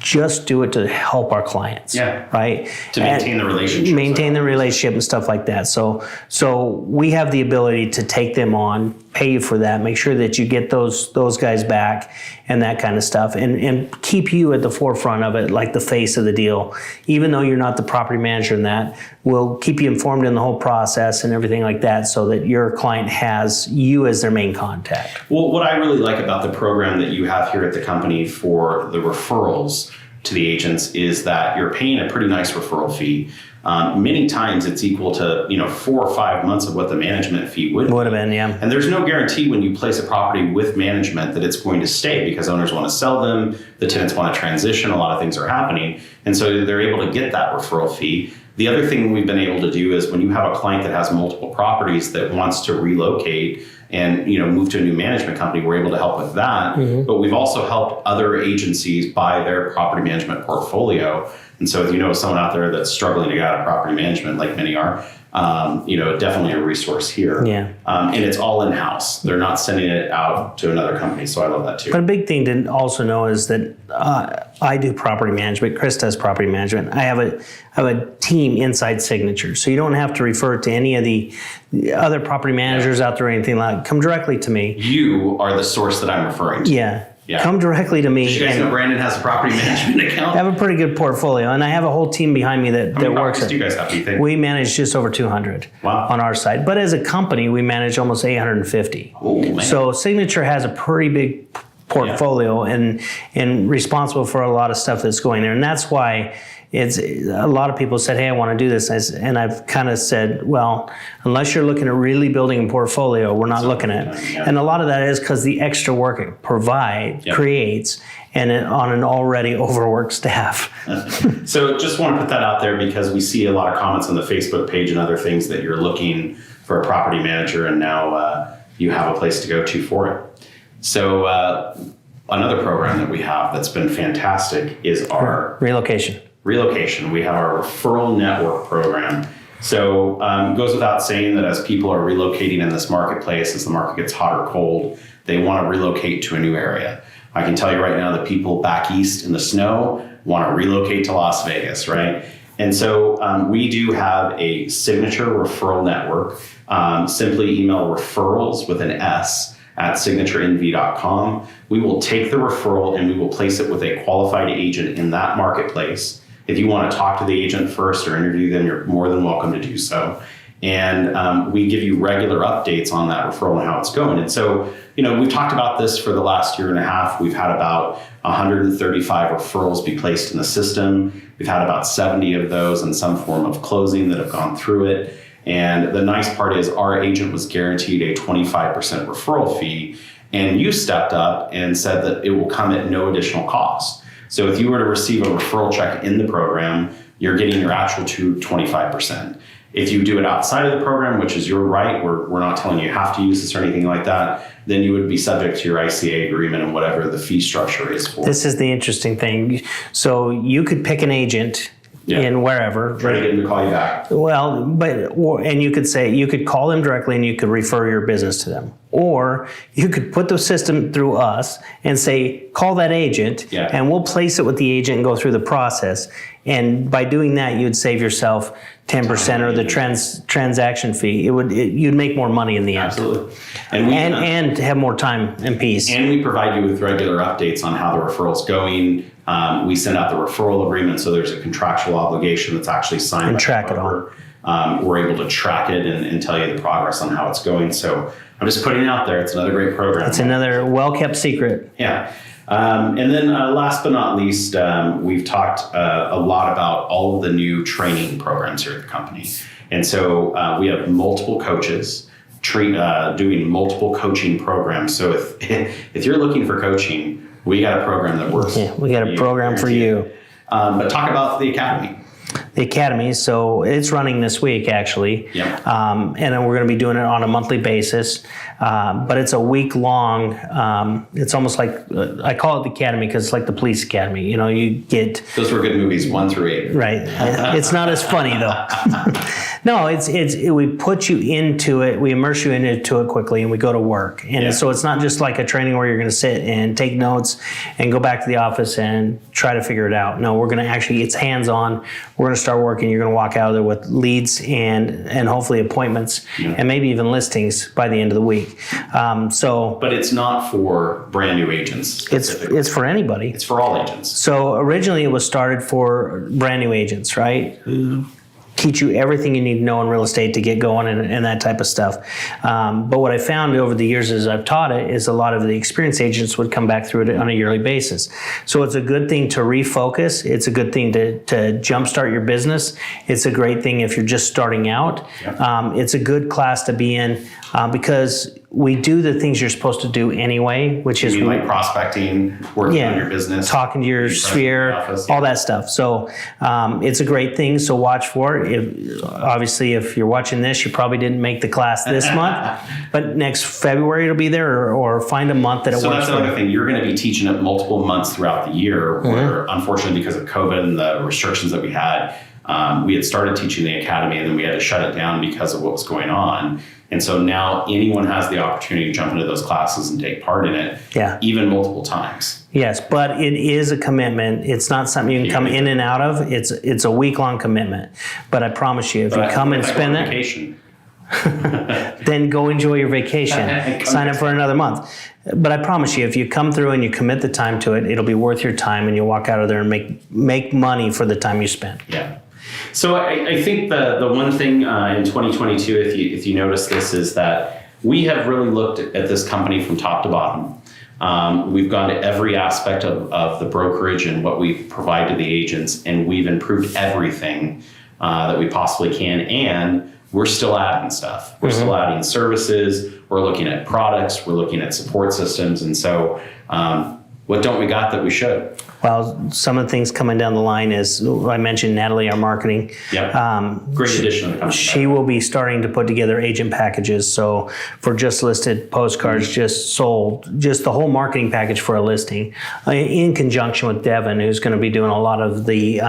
Speaker 2: just do it to help our clients, right?
Speaker 3: To maintain the relationship.
Speaker 2: Maintain the relationship and stuff like that. So we have the ability to take them on, pay you for that, make sure that you get those guys back and that kind of stuff, and keep you at the forefront of it, like the face of the deal. Even though you're not the property manager in that, we'll keep you informed in the whole process and everything like that so that your client has you as their main contact.
Speaker 3: Well, what I really like about the program that you have here at the company for the referrals to the agents is that you're paying a pretty nice referral fee. Many times it's equal to 4 or 5 months of what the management fee would
Speaker 2: have been.
Speaker 3: And there's no guarantee when you place a property with management that it's going to stay because owners want to sell them, the tenants want to transition, a lot of things are happening, and so they're able to get that referral fee. The other thing we've been able to do is when you have a client that has multiple properties that wants to relocate and move to a new management company, we're able to help with that. Mm-hmm. But we've also helped other agencies buy their property management portfolio. And so if someone out there that's struggling to get out of property management, like many are, definitely a resource here. And it's all in-house. They're not sending it out to another company. So I love that too.
Speaker 2: But a big thing to also know is that I do property management. Chris does property management. I have a team inside Signature. So you don't have to refer to any of the other property managers out there or anything like that. Come directly to me.
Speaker 3: You are the source that I'm referring to.
Speaker 2: Yeah. Come directly to me.
Speaker 3: Did you guys know Brandon has a property management account?
Speaker 2: I have a pretty good portfolio, and I have a whole team behind me that works it.
Speaker 3: How many properties do you guys have, do you think?
Speaker 2: We manage just over 200 on our side. But as a company, we manage almost 850.
Speaker 3: Oh, man.
Speaker 2: So Signature has a pretty big portfolio and responsible for a lot of stuff that's going there. And that's why it's a lot of people said, hey, I want to do this. And I've kind of said, well, unless you're looking at really building a portfolio, we're not looking at it. And a lot of that is because the extra work it creates and on an already overworked staff.
Speaker 3: So just want to put that out there because we see a lot of comments on the Facebook page and other things that you're looking for a property manager and now you have a place to go to for it. So another program that we have that's been fantastic is our relocation. We have our referral network program. So it goes without saying that as people are relocating in this marketplace, as the market gets hot or cold, they want to relocate to a new area. I can tell you right now that people back east in the snow want to relocate to Las Vegas, right? And so we do have a Signature referral network. Simply email referrals with an S at signatureenvy.com. We will take the referral and we will place it with a qualified agent in that marketplace. If you want to talk to the agent first or interview them, you're more than welcome to do so. And we give you regular updates on that referral and how it's going. And so, we've talked about this for the last year and a half. We've had about 135 referrals be placed in the system. We've had about 70 of those in some form of closing that have gone through it. And the nice part is our agent was guaranteed a 25% referral fee. And you stepped up and said that it will come at no additional cost. So if you were to receive a referral check in the program, you're getting your actual 25%. If you do it outside of the program, which is your right, we're not telling you have to use this or anything like that, then you would be subject to your ICA agreement and whatever the fee structure is for.
Speaker 2: This is the interesting thing. So you could pick an agent in wherever.
Speaker 3: Try to get them to call you back.
Speaker 2: Well, and you could call them directly and you could refer your business to them. Or you could put the system through us and say, call that agent, and we'll place it with the agent and go through the process. And by doing that, you'd save yourself 10% or the transaction fee. You'd make more money in the end.
Speaker 3: Absolutely.
Speaker 2: And have more time and peace.
Speaker 3: And we provide you with regular updates on how the referral's going. We send out the referral agreement, so there's a contractual obligation that's actually signed.
Speaker 2: And track it all.
Speaker 3: We're able to track it and tell you the progress on how it's going. So I'm just putting it out there. It's another great program.
Speaker 2: It's another well-kept secret.
Speaker 3: Yeah. And then last but not least, we've talked a lot about all of the new training programs here at the company. And so we have multiple coaches doing multiple coaching programs. So if you're looking for coaching, we got a program that works.
Speaker 2: Yeah, we got a program for you.
Speaker 3: But talk about the Academy.
Speaker 2: The Academy, so it's running this week actually.
Speaker 3: Yep.
Speaker 2: And then we're going to be doing it on a monthly basis. But it's a week long. It's almost like, I call it the Academy because it's like the police academy. You know, you get...
Speaker 3: Those were good movies, 1 through 8.
Speaker 2: Right. It's not as funny though. No, we put you into it, we immerse you into it quickly, and we go to work. And so it's not just like a training where you're going to sit and take notes and go back to the office and try to figure it out. No, we're going to actually, it's hands-on. We're going to start working. You're going to walk out of there with leads and hopefully appointments and maybe even listings by the end of the week.
Speaker 3: But it's not for brand new agents.
Speaker 2: It's for anybody.
Speaker 3: It's for all agents.
Speaker 2: So originally it was started for brand new agents, right? Teach you everything you need to know in real estate to get going and that type of stuff. But what I found over the years as I've taught it is a lot of the experienced agents would come back through it on a yearly basis. So it's a good thing to refocus. It's a good thing to jumpstart your business. It's a great thing if you're just starting out. It's a good class to be in because we do the things you're supposed to do anyway, which is
Speaker 3: like prospecting, working on your business,
Speaker 2: talking to your sphere, all that stuff. So it's a great thing. So watch for it. Obviously, if you're watching this, you probably didn't make the class this month, but next February it'll be there, or find a month that it works.
Speaker 3: So that's another thing. You're going to be teaching it multiple months throughout the year. Where unfortunately, because of COVID and the restrictions that we had started teaching the Academy, and then we had to shut it down because of what was going on. And so now anyone has the opportunity to jump into those classes and take part in it, even multiple times.
Speaker 2: Yes, but it is a commitment. It's not something you can come in and out of. It's a week-long commitment. But I promise you, if you come and spend that, then go enjoy your vacation. Sign up for another month. But I promise you, if you come through and you commit the time to it, it'll be worth your time, and you'll walk out of there and make money for the time you spent.
Speaker 3: Yeah. So I think the one thing in 2022, if you notice this, is that we have really looked at this company from top to bottom. We've gone to every aspect of the brokerage and what we provide to the agents, and we've improved everything that we possibly can. And we're still adding stuff. We're still adding services. We're looking at products. We're looking at support systems. And so what don't we got that we should?
Speaker 2: Well, some of the things coming down the line is, I mentioned Natalie, our marketing.
Speaker 3: Yep. Great addition to the company.
Speaker 2: She will be starting to put together agent packages. So for just listed postcards, just sold, just the whole marketing package for a listing, in conjunction with Devin, who's going to be doing a lot of the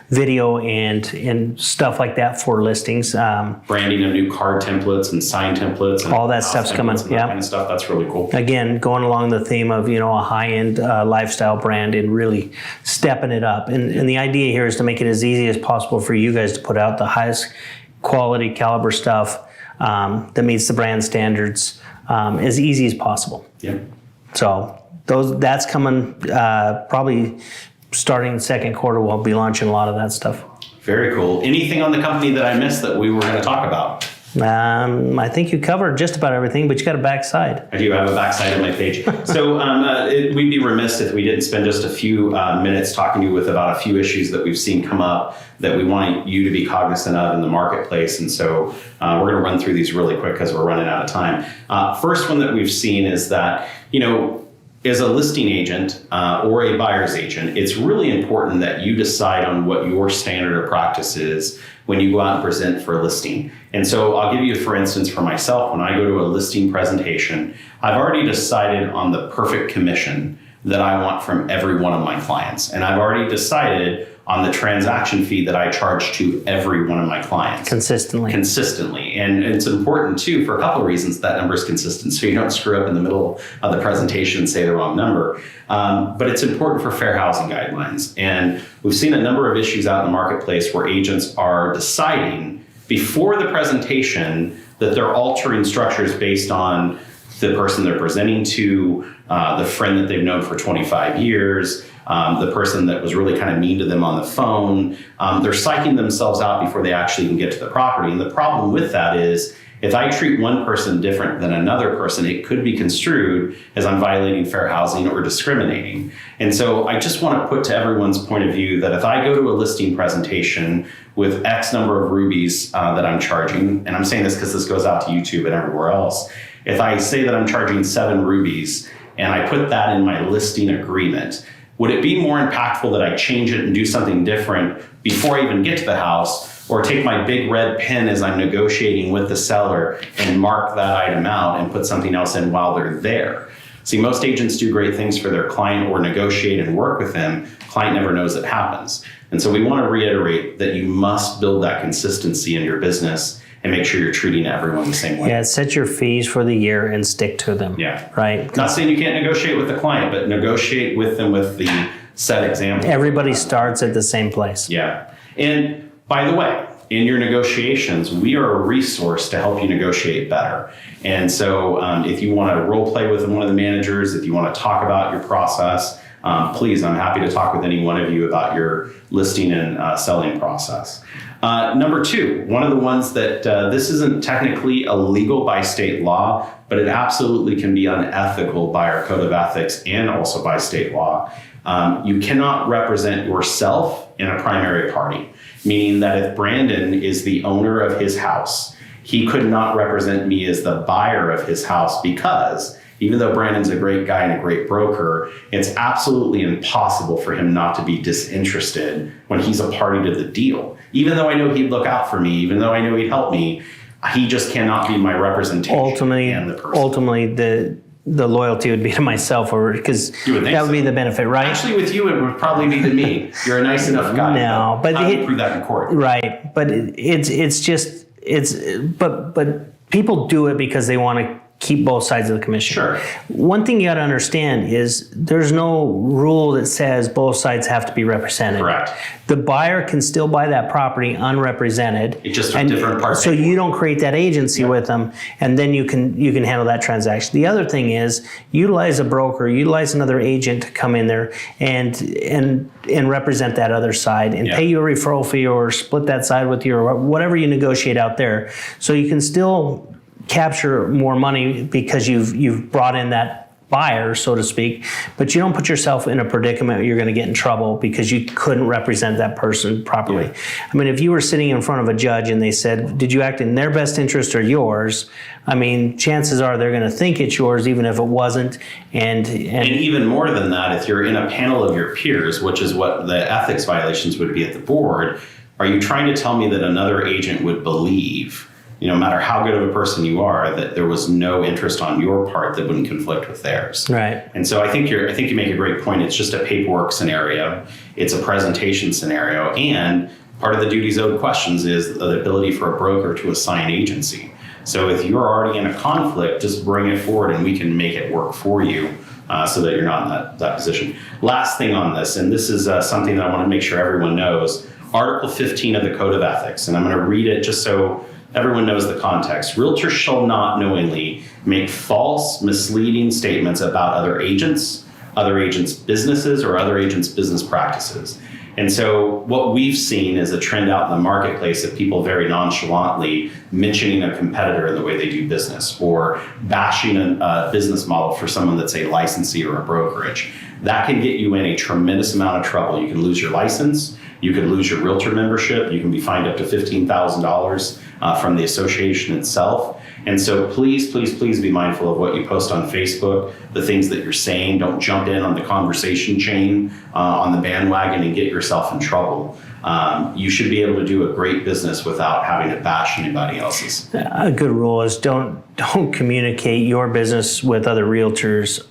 Speaker 2: video and stuff like that for listings.
Speaker 3: Branding of new card templates and sign templates. And
Speaker 2: all that stuff's coming.
Speaker 3: Yeah. Kind of stuff. That's really cool.
Speaker 2: Again, going along the theme of, a high-end lifestyle brand and really stepping it up. And the idea here is to make it as easy as possible for you guys to put out the highest quality caliber stuff that meets the brand standards as easy as possible.
Speaker 3: Yeah.
Speaker 2: So that's coming probably starting the second quarter. We'll be launching a lot of that stuff.
Speaker 3: Very cool. Anything on the company that I missed that we were going to talk about?
Speaker 2: I think you covered just about everything, but you got a backside.
Speaker 3: I do have a backside of my page. So we'd be remiss if we didn't spend just a few minutes talking to you about a few issues that we've seen come up that we want you to be cognizant of in the marketplace. And so we're going to run through these really quick because we're running out of time. First one that we've seen is that, as a listing agent or a buyer's agent, it's really important that you decide on what your standard of practice is when you go out and present for a listing. And so I'll give you, for instance, for myself, when I go to a listing presentation, I've already decided on the perfect commission that I want from every one of my clients. And I've already decided on the transaction fee that I charge to every one of my clients.
Speaker 2: Consistently.
Speaker 3: And it's important too for a couple of reasons that number is consistent, so you don't screw up in the middle of the presentation and say the wrong number. But it's important for fair housing guidelines. And we've seen a number of issues out in the marketplace where agents are deciding before the presentation that they're altering structures based on the person they're presenting to, the friend that they've known for 25 years, the person that was really kind of mean to them on the phone. They're psyching themselves out before they actually even get to the property. And the problem with that is, if I treat one person different than another person, it could be construed as I'm violating fair housing or discriminating. And so I just want to put to everyone's point of view that if I go to a listing presentation with X number of rubies that I'm charging, and I'm saying this because this goes out to YouTube and everywhere else, if I say that I'm charging 7 rubies and I put that in my listing agreement, would it be more impactful that I change it and do something different before I even get to the house, or take my big red pen as I'm negotiating with the seller and mark that item out and put something else in while they're there? See, most agents do great things for their client or negotiate and work with them. Client never knows it happens. And so we want to reiterate that you must build that consistency in your business and make sure you're treating everyone the same way.
Speaker 2: Yeah, set your fees for the year and stick to them.
Speaker 3: Yeah.
Speaker 2: Right?
Speaker 3: Not saying you can't negotiate with the client, but negotiate with them with the set example.
Speaker 2: Everybody starts at the same place.
Speaker 3: Yeah. And by the way, in your negotiations, we are a resource to help you negotiate better. And so if you want to role play with one of the managers, if you want to talk about your process, please, I'm happy to talk with any one of you about your listing and selling process. Number 2, one of the ones that this isn't technically illegal by state law, but it absolutely can be unethical by our code of ethics and also by state law. You cannot represent yourself in a primary party, meaning that if Brandon is the owner of his house, he could not represent me as the buyer of his house, because even though Brandon's a great guy and a great broker, it's absolutely impossible for him not to be disinterested when he's a party to the deal. Even though I know he'd look out for me, even though I know he'd help me, he just cannot be my representation.
Speaker 2: Ultimately, the loyalty would be to myself, or because that would be the benefit, right?
Speaker 3: Actually, with you, it would probably be to me. You're a nice enough guy.
Speaker 2: No, but
Speaker 3: how do you prove that in court?
Speaker 2: Right, but but people do it because they want to keep both sides of the commission.
Speaker 3: Sure.
Speaker 2: One thing you got to understand is there's no rule that says both sides have to be represented.
Speaker 3: Correct.
Speaker 2: The buyer can still buy that property unrepresented.
Speaker 3: It's just a different part.
Speaker 2: So you don't create that agency with them, and then you can handle that transaction. The other thing is utilize a broker, utilize another agent to come in there and represent that other side and pay you a referral fee or split that side with you or whatever you negotiate out there. So you can still capture more money because you've brought in that buyer, so to speak, but you don't put yourself in a predicament where you're going to get in trouble because you couldn't represent that person properly. I mean, if you were sitting in front of a judge and they said, did you act in their best interest or yours? I mean, chances are they're going to think it's yours even if it wasn't. And
Speaker 3: even more than that, if you're in a panel of your peers, which is what the ethics violations would be at the board, are you trying to tell me that another agent would believe, no matter how good of a person you are, that there was no interest on your part that wouldn't conflict with theirs?
Speaker 2: Right.
Speaker 3: And so I think you make a great point. It's just a paperwork scenario. It's a presentation scenario. And part of the duties owed questions is the ability for a broker to assign agency. So if you're already in a conflict, just bring it forward and we can make it work for you so that you're not in that position. Last thing on this, and this is something that I want to make sure everyone knows, Article 15 of the Code of Ethics, and I'm going to read it just so everyone knows the context. Realtors shall not knowingly make false, misleading statements about other agents' businesses, or other agents' business practices. And so what we've seen is a trend out in the marketplace of people very nonchalantly mentioning a competitor in the way they do business, or bashing a business model for someone that's a licensee or a brokerage. That can get you in a tremendous amount of trouble. You can lose your license. You could lose your realtor membership. You can be fined up to $15,000 from the association itself. And so please, please, please be mindful of what you post on Facebook, the things that you're saying. Don't jump in on the conversation chain, on the bandwagon, and get yourself in trouble. You should be able to do a great business without having to bash anybody else's.
Speaker 2: A good rule is don't communicate your business with other realtors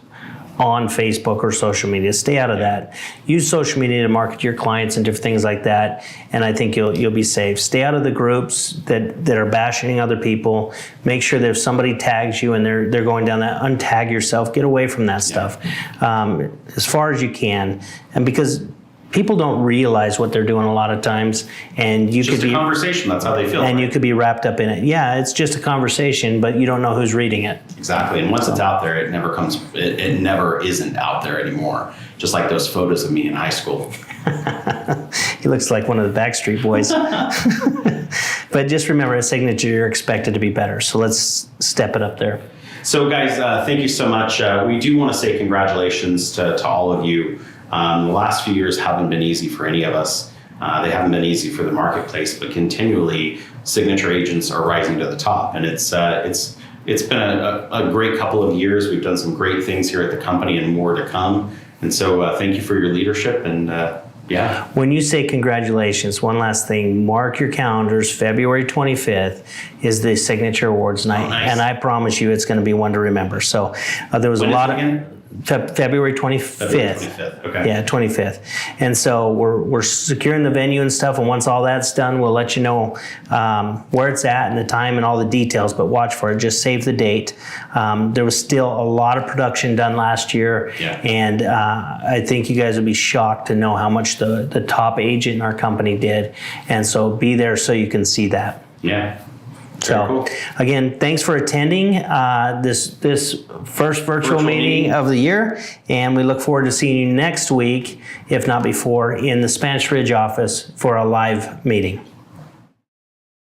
Speaker 2: on Facebook or social media. Stay out of that. Use social media to market to your clients and different things like that, and I think you'll be safe. Stay out of the groups that are bashing other people. Make sure that if somebody tags you and they're going down that, untag yourself. Get away from that stuff as far as you can, and because people don't realize what they're doing a lot of times, and you could be
Speaker 3: a conversation. That's how they feel.
Speaker 2: and
Speaker 3: right?
Speaker 2: you could be wrapped up in it. Yeah, it's just a conversation, but you don't know who's reading it.
Speaker 3: Exactly. And once it's out there, it never comes. It never isn't out there anymore. Just like those photos of me in high school.
Speaker 2: He looks like one of the Backstreet Boys. But just remember, at Signature, you're expected to be better. So let's step it up there.
Speaker 3: So, guys, thank you so much. We do want to say congratulations to all of you. The last few years haven't been easy for any of us. They haven't been easy for the marketplace, but continually, Signature agents are rising to the top, and it's been a great couple of years. We've done some great things here at the company, and more to come. And so, thank you for your leadership. And yeah.
Speaker 2: When you say congratulations, one last thing, mark your calendars. February 25th is the Signature Awards night.
Speaker 3: Oh, nice.
Speaker 2: And I promise you it's going to be one to remember. So there was
Speaker 3: When
Speaker 2: a lot
Speaker 3: is it
Speaker 2: of
Speaker 3: again?
Speaker 2: February 25th.
Speaker 3: February 25th. Okay.
Speaker 2: Yeah, 25th. And so we're securing the venue and stuff. And once all that's done, we'll let you know where it's at and the time and all the details. But watch for it. Just save the date. There was still a lot of production done last year.
Speaker 3: Yeah.
Speaker 2: And I think you guys would be shocked to know how much the top agent in our company did. And so be there so you can see that.
Speaker 3: Yeah.
Speaker 2: So
Speaker 3: Cool.
Speaker 2: again, thanks for attending this first virtual meeting of the year, and we look forward to seeing you next week, if not before, in the Spanish Ridge office for a live meeting.